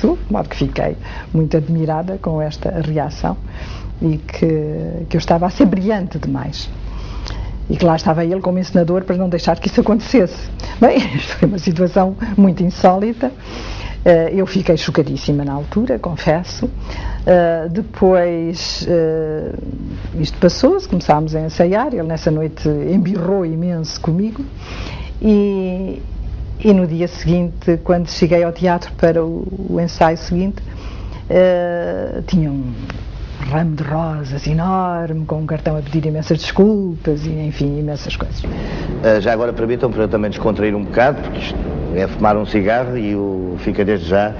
confesso, de modo que fiquei muito admirada com esta reação e que eu estava a ser brilhante demais. E que lá estava ele como encenador para não deixar que isso acontecesse. Bem, isto foi uma situação muito insólita. Eu fiquei chocadíssima na altura, confesso. Depois isto passou-se, começámos a ensaiar, ele nessa noite embirrou imenso comigo e no dia seguinte, quando cheguei ao teatro para o ensaio seguinte, tinha um ramo de rosas enorme, com um cartão a pedir imensas desculpas e, enfim, imensas coisas. Já agora permitam para eu também descontrair um bocado, porque isto é fumar um cigarro e fica desde já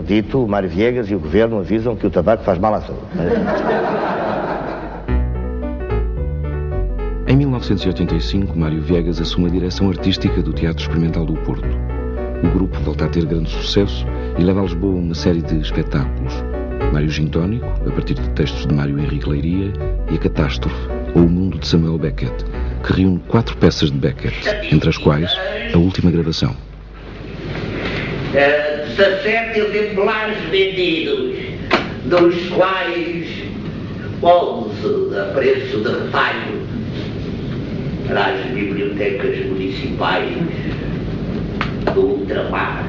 dito, o Mário Viegas e o Governo avisam que o tabaco faz mal à saúde. Em 1985, Mário Viegas assume a direção artística do Teatro Experimental do Porto. O grupo volta a ter grande sucesso e leva a Lisboa uma série de espetáculos. Mário Gintónico, a partir de textos de Mário Henrique Leiria, e A Catástrofe, ou O Mundo de Samuel Beckett, que reúne 4 peças de Beckett, entre as quais a última gravação. 17 exemplares vendidos, dos quais 11 a preço de retalho para as bibliotecas municipais do ultramar.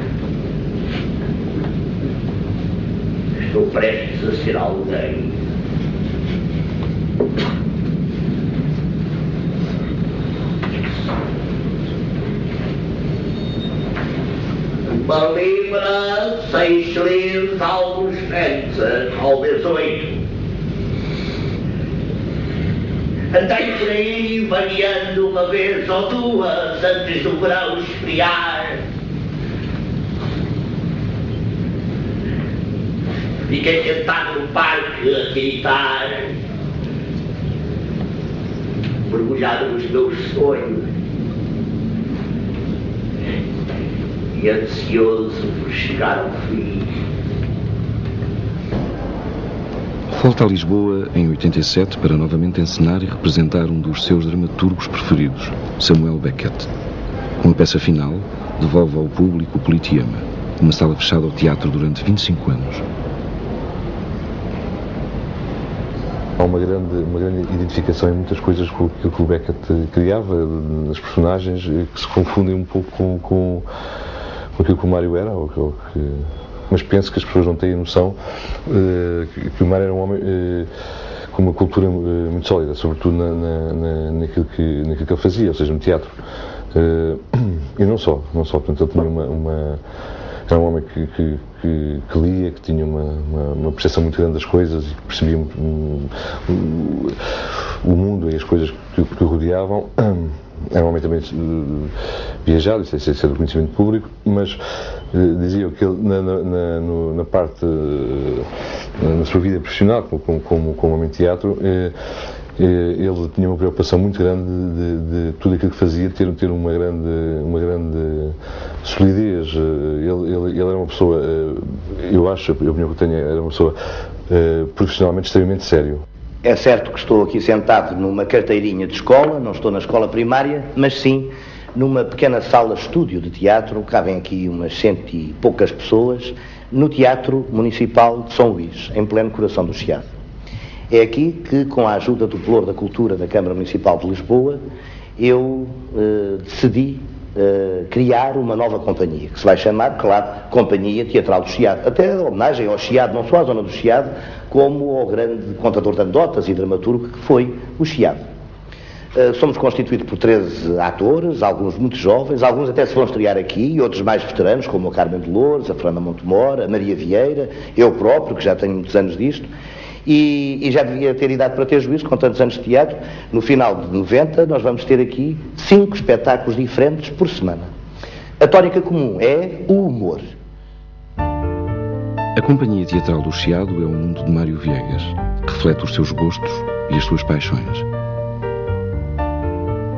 Estou prestes a ser alguém. Uma libra, 6 shillings, alguns cents, talvez 8. Andei por aí variando uma vez ou duas antes do verão esfriar. Fiquei sentado no parque a gritar, mergulhado nos meus sonhos e ansioso por chegar ao fim. Volta a Lisboa em 87 para novamente encenar e representar um dos seus dramaturgos preferidos, Samuel Beckett. Com a peça final, devolve ao público o Politeama, uma sala fechada ao teatro durante 25 anos. Há uma grande identificação em muitas coisas com aquilo que o Beckett criava, nas personagens, que se confundem um pouco com aquilo que o Mário era, mas penso que as pessoas não têm noção que o Mário era um homem com uma cultura muito sólida, sobretudo naquilo que ele fazia, ou seja, no teatro. E não só, portanto, ele tinha era um homem que lia, que tinha uma percepção muito grande das coisas e que percebia o mundo e as coisas que o rodeavam. Era um homem também viajado, isso é do conhecimento público, mas dizia que ele, na parte, na sua vida profissional, como homem de teatro, ele tinha uma preocupação muito grande de tudo aquilo que fazia ter uma grande solidez. Ele era uma pessoa, eu acho, a opinião que eu tenho, era uma pessoa profissionalmente extremamente sério. É certo que estou aqui sentado numa carteirinha de escola, não estou na escola primária, mas sim numa pequena sala-estúdio de teatro, cabem aqui umas 100 e poucas pessoas, no Teatro Municipal de São Luís, em pleno coração do Chiado. É aqui que, com a ajuda do Pelouro da Cultura da Câmara Municipal de Lisboa, eu decidi criar uma nova companhia, que se vai chamar, claro, Companhia Teatral do Chiado. Até a homenagem ao Chiado, não só à zona do Chiado, como ao grande contador de anedotas e dramaturgo que foi o Chiado. Somos constituídos por 13 atores, alguns muito jovens, alguns até se vão estrear aqui, e outros mais veteranos, como a Carmen de Loures, a Fernanda Montemor, a Maria Vieira, eu próprio, que já tenho muitos anos disto, e já devia ter idade para ter juízo, com tantos anos de teatro. No final de 90, nós vamos ter aqui 5 espetáculos diferentes por semana. A tónica comum é o humor. A Companhia Teatral do Chiado é o mundo de Mário Viegas, que reflete os seus gostos e as suas paixões.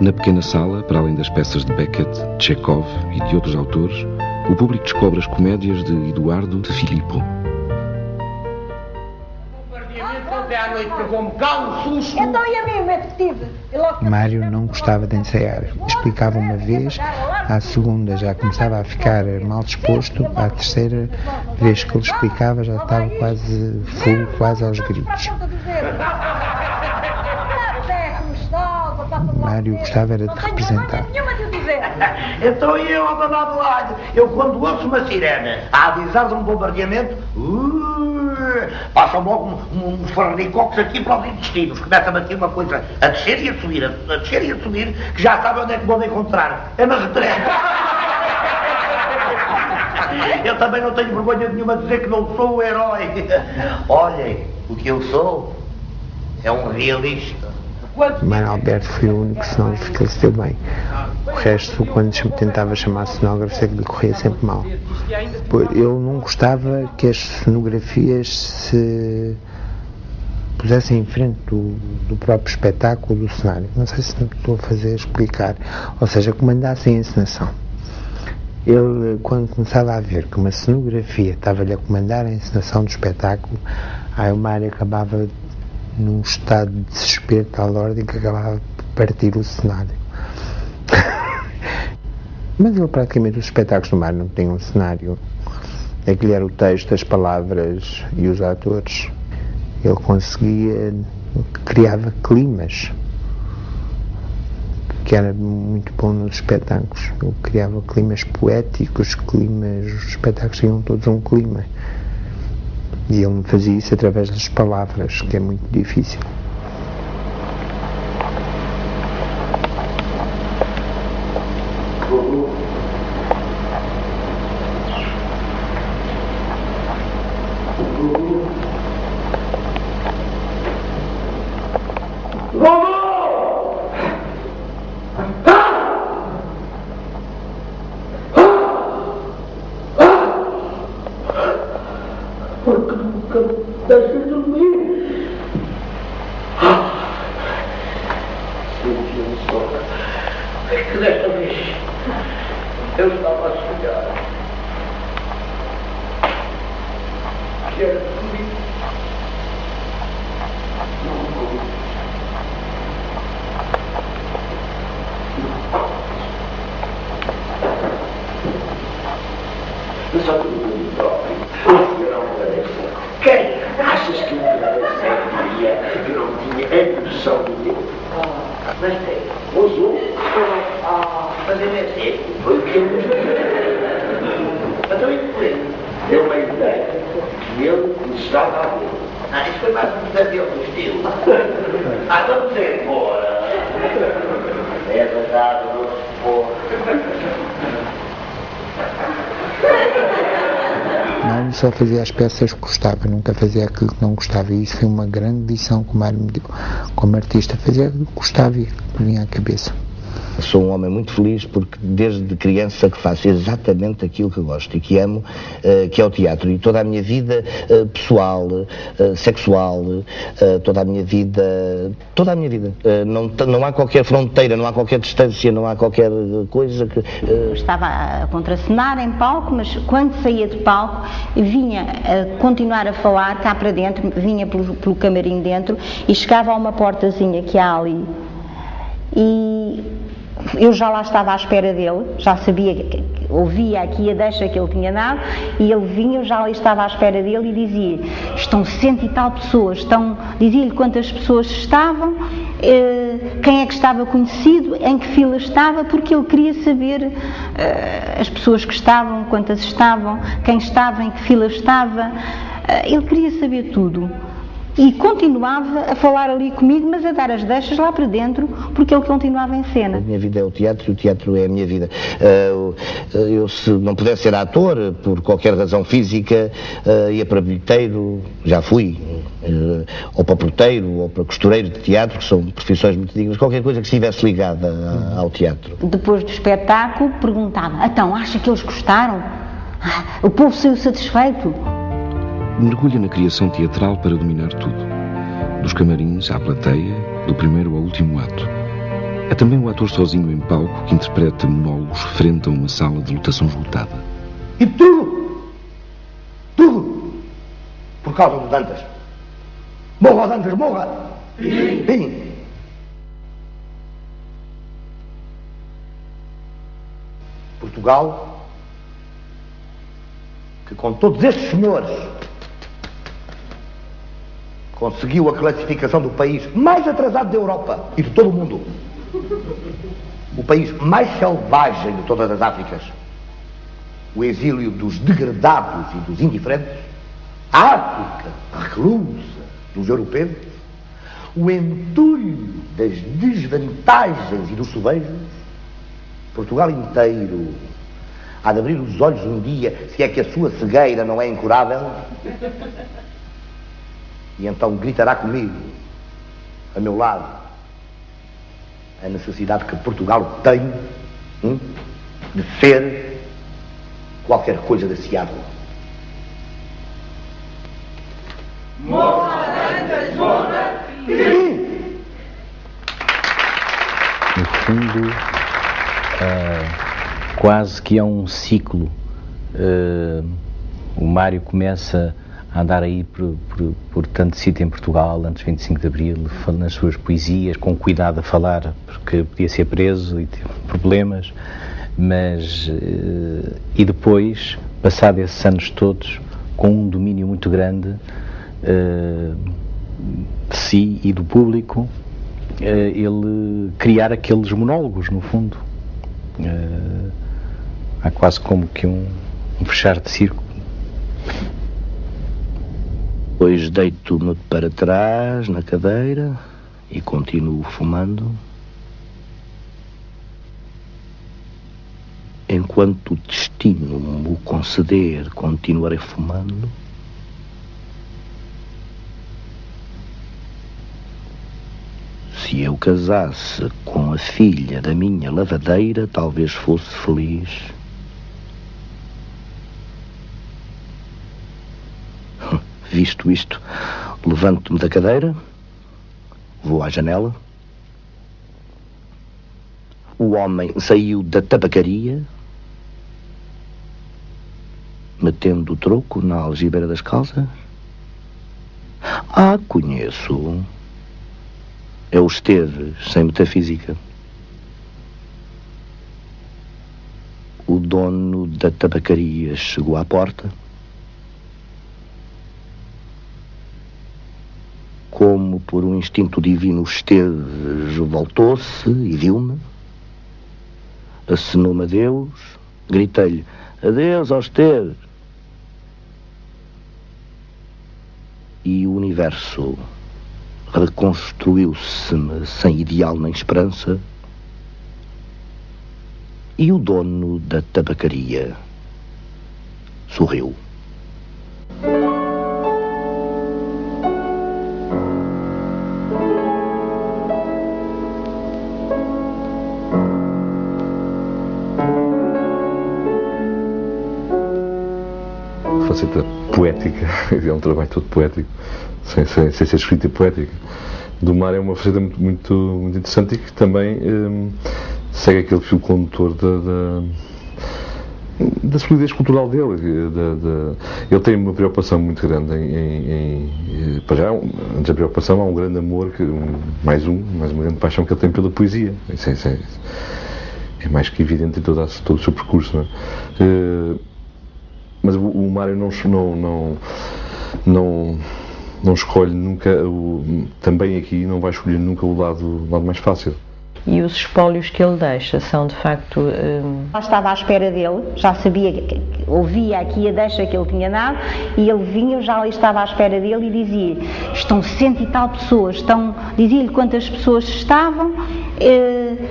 Na pequena sala, para além das peças de Beckett, de Chekhov e de outros autores, o público descobre as comédias de Eduardo de Filippo. Mário não gostava de ensaiar. Explicava uma vez À segunda já começava a ficar mal disposto, à terceira vez que ele explicava já estava quase full, quase aos gritos. Mário gostava era de representar. Então eu, ao danado lado, eu quando ouço uma sirene a avisar de um bombardeamento, passam logo uns farnicocos aqui para os intestinos, começa-me aqui uma coisa a descer e a subir, a descer e a subir, que já sabe onde é que vou encontrar. É na retreta. Eu também não tenho vergonha nenhuma de dizer que não sou o herói. Olhem, o que eu sou é um realista. Mário Alberto foi o único cenógrafo que ele se deu bem. O resto, quando tentava chamar cenógrafo, é que lhe corria sempre mal. Ele não gostava que as cenografias se pusessem em frente do próprio espetáculo, do cenário. Não sei se estou a explicar. Ou seja, comandassem a encenação. Ele, quando começava a ver que uma cenografia estava-lhe a comandar a encenação do espetáculo, aí o Mário acabava num estado de desespero de tal ordem que acabava de partir o cenário. Mas ele, praticamente, os espetáculos do Mário não tinham um cenário. Aquilo era o texto, as palavras e os atores. Ele conseguia, criava climas, que era muito bom nos espetáculos. Ele criava climas poéticos, os espetáculos tinham todos um clima. E ele fazia isso através das palavras, que é muito difícil. Porque nunca me deixa dormir. Senti só. É que desta vez eu estava a sonhar. Que era comigo. Mas só que eu próprio. Quem? Achas que eu não tinha a noção do tempo? Mas tem. Usou? Mas ele é seco. Foi o que eu me então ele foi. Deu uma ideia que ele estava a ver. Isso foi mais um pesadelo do estilo. Vamos embora. É verdade, não se pode. Mário só fazia as peças que gostava, nunca fazia aquilo que não gostava, e isso foi uma grande lição que o Mário me deu. Como artista, fazia aquilo que gostava e que vinha à cabeça. Sou um homem muito feliz porque desde criança que faço exatamente aquilo que gosto e que amo, que é o teatro. E toda a minha vida pessoal, sexual, toda a minha vida, não há qualquer fronteira, não há qualquer distância, não há qualquer coisa que... Estava a contracenar em palco, mas quando saía de palco vinha a continuar a falar cá para dentro, vinha pelo camarim dentro e chegava a uma portazinha que há ali. E eu já lá estava à espera dele, já sabia, ouvia aqui a deixa que ele tinha dado, e ele vinha, eu já ali estava à espera dele e dizia, estão 100 e tal pessoas, dizia-lhe quantas pessoas estavam, quem é que estava conhecido, em que fila estava, porque ele queria saber as pessoas que estavam, quantas estavam, quem estava, em que fila estava, ele queria saber tudo. E continuava a falar ali comigo, mas a dar as deixas lá para dentro, porque ele continuava em cena. A minha vida é o teatro e o teatro é a minha vida. Eu, se não pudesse ser ator, por qualquer razão física, ia para bilheteiro, já fui, ou para porteiro, ou para costureiro de teatro, que são profissões muito dignas, qualquer coisa que estivesse ligada ao teatro. Depois do espetáculo, perguntava, então, acha que eles gostaram? O povo saiu satisfeito? Mergulha na criação teatral para dominar tudo. Dos camarins à plateia, do primeiro ao último ato. É também o ator sozinho em palco que interpreta monólogos frente a uma sala de lotação esgotada. E tudo! Por causa do Dantas. Morra, Dantas, morra! Portugal, que com todos estes senhores conseguiu a classificação do país mais atrasado da Europa e de todo o mundo. O país mais selvagem de todas as Áfricas. O exílio dos degradados e dos indiferentes. A África reclusa dos europeus. O entulho das desvantagens e dos sovejos. Portugal inteiro há de abrir os olhos um dia, se é que a sua cegueira não é incurável, e então gritará comigo, a meu lado, a necessidade que Portugal tem de ser qualquer coisa deseável. No fundo, quase que é um ciclo. O Mário começa a andar aí por tanto sítio em Portugal, antes de 25 de Abril, nas suas poesias, com cuidado a falar, porque podia ser preso e ter problemas, mas e depois, passado esses anos todos, com um domínio muito grande de si e do público, ele criar aqueles monólogos, no fundo. Há quase como que um fechar de círculo. Depois deito-me para trás na cadeira e continuo fumando. Enquanto o destino me o conceder, continuarei fumando. Se eu casasse com a filha da minha lavadeira, talvez fosse feliz. Visto isto, levanto-me da cadeira, vou à janela. O homem saiu da tabacaria, metendo o troco na algibeira das calças. Ah, conheço. É o Esteves, sem metafísica. O dono da tabacaria chegou à porta. Como por um instinto divino, o Esteves voltou-se e viu-me. Acenou-me adeus. Gritei-lhe, adeus ao Esteves. E o universo reconstruiu-se-me sem ideal nem esperança. E o dono da tabacaria sorriu. Faceta poética, é um trabalho todo poético, sem ser escrita poética. Do Mário é uma faceta muito interessante e que também segue aquele fio condutor da solidez cultural dele. Ele tem uma preocupação muito grande para já, antes da preocupação, há um grande amor, mais uma grande paixão que ele tem pela poesia. Isso é mais que evidente em todo o seu percurso, não é? Mas o Mário não escolhe nunca, também aqui não vai escolher nunca o lado mais fácil. E os espólios que ele deixa são de facto... Já estava à espera dele, já sabia, ouvia aqui a deixa que ele tinha dado, e ele vinha, eu já ali estava à espera dele e dizia, estão 100 e tal pessoas, dizia-lhe quantas pessoas estavam,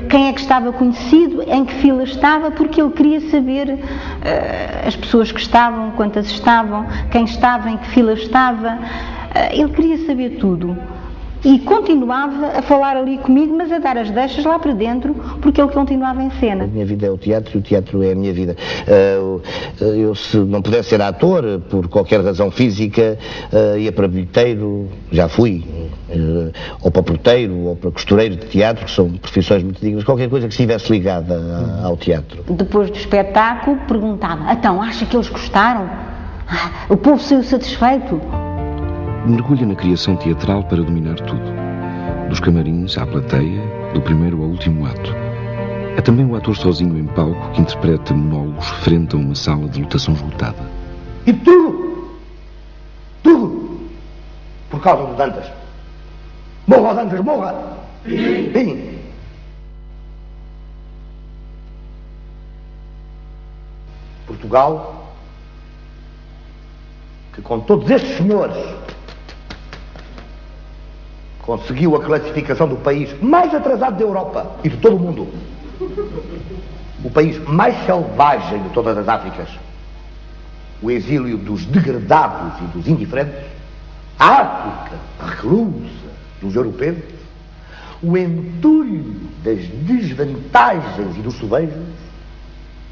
quem é que estava conhecido, em que fila estava, porque ele queria saber as pessoas que estavam, quantas estavam, quem estava, em que fila estava, ele queria saber tudo. E continuava a falar ali comigo, mas a dar as deixas lá para dentro, porque ele continuava em cena. A minha vida é o teatro e o teatro é a minha vida. Eu, se não pudesse ser ator, por qualquer razão física, ia para bilheteiro, já fui, ou para porteiro, ou para costureiro de teatro, que são profissões muito dignas, qualquer coisa que estivesse ligada ao teatro. Depois do espetáculo, perguntava, então, acha que eles gostaram? O povo saiu satisfeito? Mergulha na criação teatral para dominar tudo, dos camarins à plateia, do primeiro ao último ato. É também um ator sozinho em palco que interpreta monólogos frente a uma sala de lotação esgotada. E tudo por causa do Dantas. Morra, Dantas, morra! Sim. Portugal, que com todos estes senhores conseguiu a classificação do país mais atrasado da Europa e de todo o mundo. O país mais selvagem de todas as Áfricas. O exílio dos degradados e dos indiferentes. A África reclusa dos europeus. O entulho das desvantagens e dos sovejos.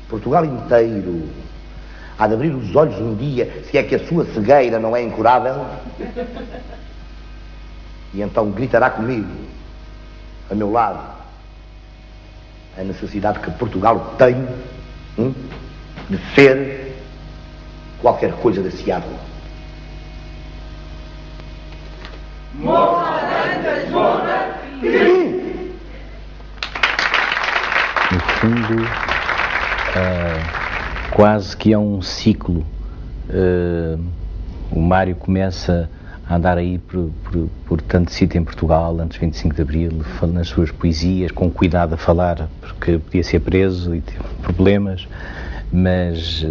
Portugal inteiro há de abrir os olhos um dia, se é que a sua cegueira não é incurável, e então gritará comigo, a meu lado, a necessidade que Portugal tem de ser qualquer coisa desse árvore. Morra, Dantas, morra! No fundo, quase que é um ciclo. O Mário começa a andar aí por tanto sítio em Portugal, antes de 25 de Abril, nas suas poesias, com cuidado a falar, porque podia ser preso e ter problemas, mas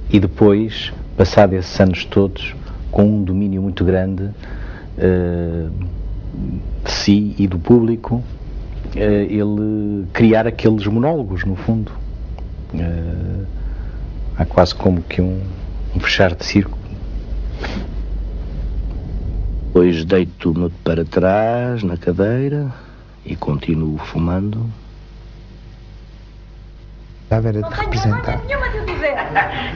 e depois, passado esses anos todos, com um domínio muito grande de si e do público, ele criar aqueles monólogos, no fundo. Há quase como que um fechar de círculo. Depois deito-me para trás na cadeira e continuo fumando. Era de representar.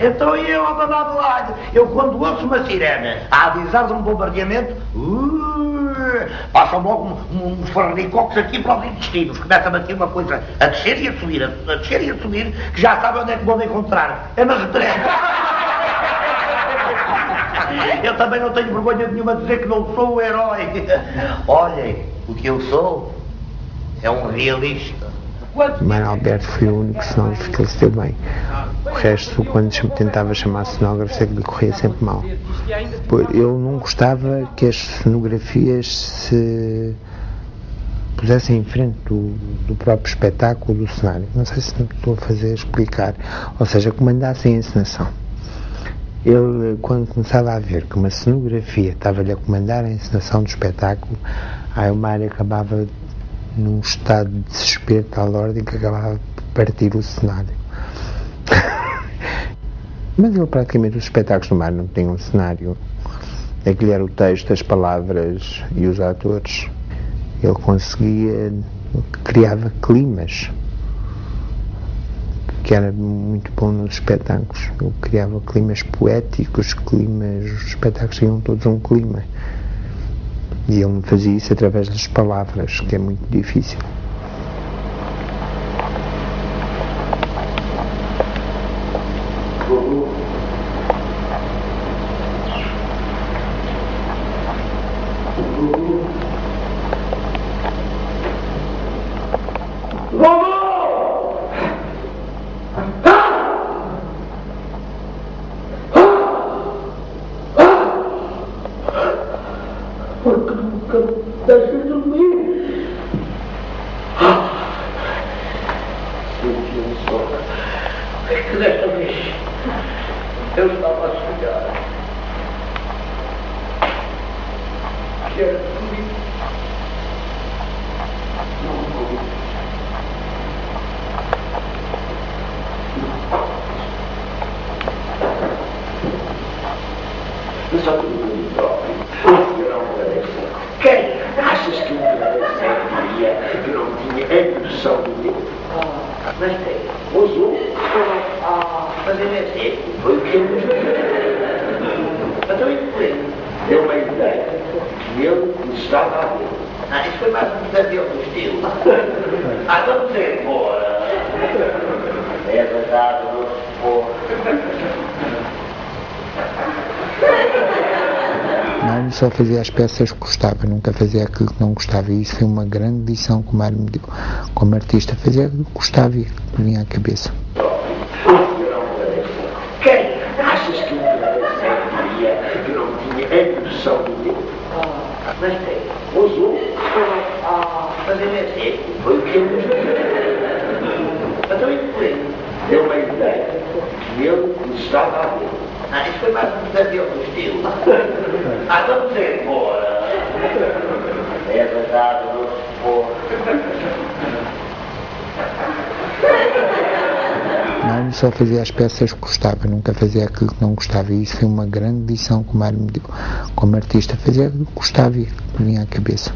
Então eu a babá do lado. Eu quando ouço uma sirene a avisar de um bombardeamento, passam logo uns farnicocos aqui para os intestinos. Começa-me aqui uma coisa a descer e a subir, a descer e a subir, que já sabem onde é que vou me encontrar. É na retreta. Eu também não tenho vergonha nenhuma de dizer que não sou o herói. Olhem, o que eu sou é um realista. Mário Alberto foi o único cenógrafo que ele se deu bem. O resto, quando tentava chamar cenógrafo, é que lhe corria sempre mal. Eu não gostava que as cenografias se pusessem em frente do próprio espetáculo, do cenário. Não sei se me estou a fazer explicar. Ou seja, comandassem a encenação. Ele, quando começava a ver que uma cenografia estava-lhe a comandar a encenação do espetáculo, aí o Mário acabava num estado de desespero de tal ordem que acabava de partir o cenário. Mas ele, praticamente, os espetáculos do Mário não tinham um cenário. Aquilo era o texto, as palavras e os atores. Ele conseguia, criava climas, que era muito bom nos espetáculos. Ele criava climas poéticos, os espetáculos tinham todos um clima. E ele fazia isso através das palavras, que é muito difícil. Porque nunca me deixas dormir. Senti um sono. É que desta vez eu estava a sonhar. Que era comigo. Não comigo. Mas só que eu próprio. Quem? Achas que um grande dia eu não tinha a noção do tempo? Mas tem. Ousou? Mas ele é seco. Foi o que eu então ele foi. Deu uma ideia que ele estava a ver. Isso foi mais um pesadelo do estilo. Vamos embora. É verdade, vamos embora. Mário só fazia as peças que gostava, nunca fazia aquilo que não gostava, e isso foi uma grande lição que o Mário me deu. Como artista, fazia aquilo que gostava e que me vinha à cabeça. Quem achas que eu sabia que não tinha a noção do tempo? Mas tem, ousou fazer esse foi o que eu então ele deu uma ideia que ele estava a ver. Isso foi mais um desafio do estilo. Vamos embora. É verdade, não se pôr. Mário só fazia as peças que gostava, nunca fazia aquilo que não gostava, e isso foi uma grande lição que o Mário me deu. Como artista, fazia aquilo que gostava e que me vinha à cabeça.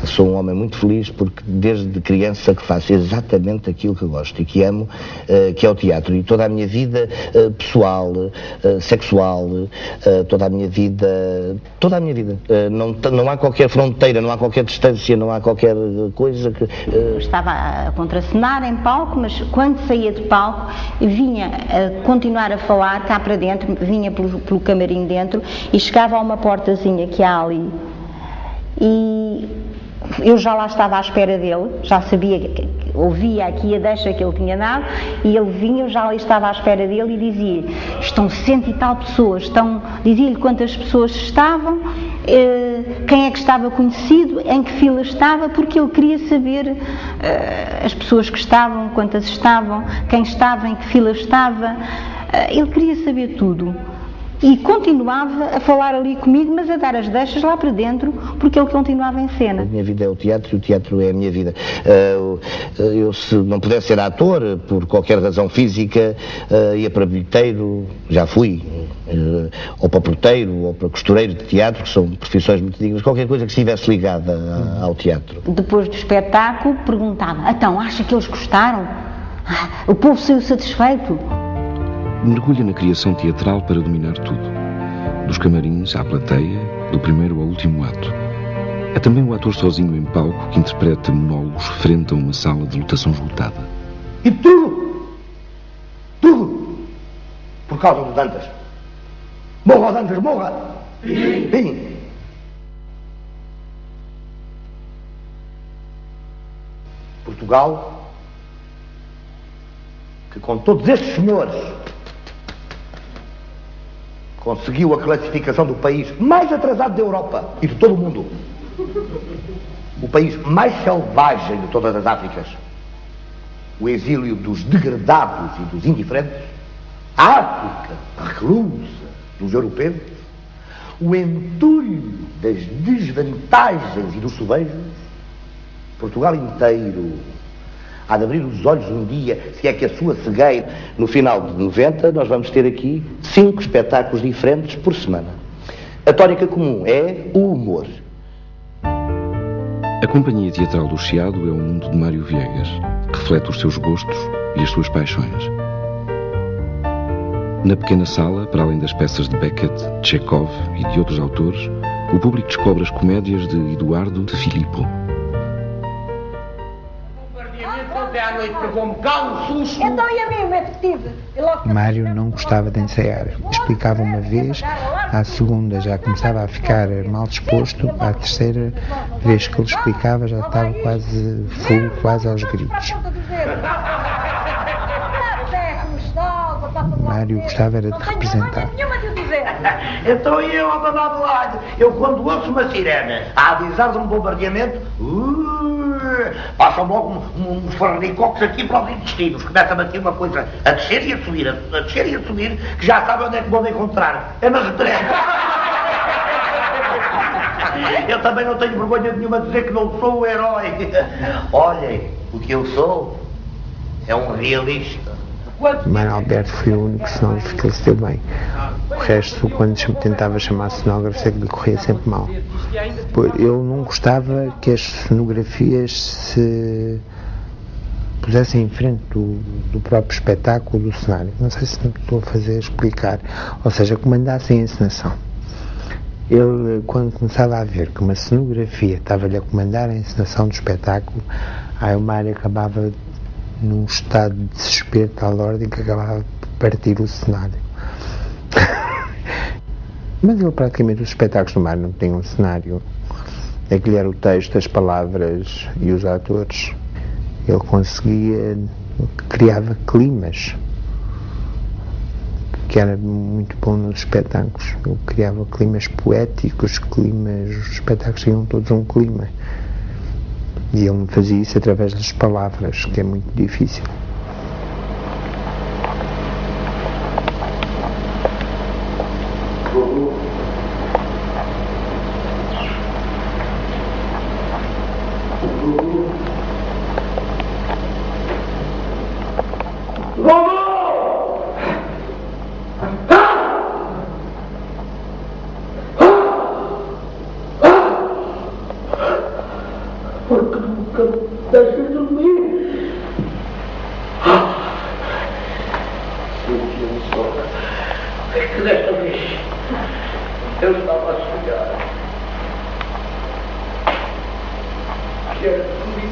Sou um homem muito feliz porque desde criança que faço exatamente aquilo que gosto e que amo, que é o teatro. E toda a minha vida pessoal, sexual, toda a minha vida, não há qualquer fronteira, não há qualquer distância, não há qualquer coisa que... Estava a contracenar em palco, mas quando saía de palco vinha a continuar a falar cá para dentro, vinha pelo camarim dentro e chegava a uma portazinha que há ali. E eu já lá estava à espera dele, já sabia, ouvia aqui a deixa que ele tinha dado, e ele vinha, eu já ali estava à espera dele e dizia, estão 100 e tal pessoas, dizia-lhe quantas pessoas estavam, quem é que estava conhecido, em que fila estava, porque ele queria saber as pessoas que estavam, quantas estavam, quem estava, em que fila estava, ele queria saber tudo. E continuava a falar ali comigo, mas a dar as deixas lá para dentro, porque ele continuava em cena. A minha vida é o teatro e o teatro é a minha vida. Eu, se não pudesse ser ator, por qualquer razão física, ia para bilheteiro, já fui, ou para porteiro, ou para costureiro de teatro, que são profissões muito dignas, qualquer coisa que estivesse ligada ao teatro. Depois do espetáculo, perguntava, então, acha que eles gostaram? O povo saiu satisfeito? Mergulha na criação teatral para dominar tudo. Dos camarins à plateia, do primeiro ao último ato. É também o ator sozinho em palco que interpreta monólogos frente a uma sala de lotação esgotada. E tudo! Por causa do Dantas. Morra, Dantas, morra! Sim! Portugal, que com todos estes senhores conseguiu a classificação do país mais atrasado da Europa e de todo o mundo. O país mais selvagem de todas as Áfricas. O exílio dos degradados e dos indiferentes. A África reclusa dos europeus. O entulho das desvantagens e dos sovejos. Portugal inteiro há de abrir os olhos um dia, se é que a sua cegueira. No final de 90, nós vamos ter aqui 5 espetáculos diferentes por semana. A tónica comum é o humor. A Companhia Teatral do Chiado é o mundo de Mário Viegas, que reflete os seus gostos e as suas paixões. Na pequena sala, para além das peças de Beckett, Chekhov e de outros autores, o público descobre as comédias de Eduardo de Filippo. Então e a mim, é detetive? Mário não gostava de ensaiar. Explicava uma vez, à segunda já começava a ficar mal disposto, à terceira vez que ele explicava já estava quase full, quase aos gritos. Mário gostava era de representar. Então eu, ao babado lado, eu quando ouço uma sirene a avisar de um bombardeamento, passam logo uns farnicocos aqui para os intestinos. Começa-me aqui uma coisa a descer e a subir, a descer e a subir, que já sabem onde é que vão encontrar. É na retreta. Eu também não tenho vergonha nenhuma de dizer que não sou o herói. Olhem, o que eu sou é um realista. Mário Alberto foi o único cenógrafo que ele se deu bem. O resto, quando tentava chamar cenógrafo, é que lhe corria sempre mal. Eu não gostava que as cenografias se pusessem em frente do próprio espetáculo, do cenário. Não sei se me estou a fazer explicar. Ou seja, comandassem a encenação. Ele, quando começava a ver que uma cenografia estava-lhe a comandar a encenação do espetáculo, aí o Mário acabava num estado de desespero de tal ordem que acabava de partir o cenário. Mas ele praticamente os espetáculos do Mário não tinha um cenário. Aquilo era o texto, as palavras e os atores. Ele conseguia, criava climas, que era muito bom nos espetáculos. Ele criava climas poéticos, os espetáculos tinham todos um clima. E ele fazia isso através das palavras, que é muito difícil. Porque nunca me deixas dormir. Senti-me só. É que desta vez eu estava a sonhar que era comigo.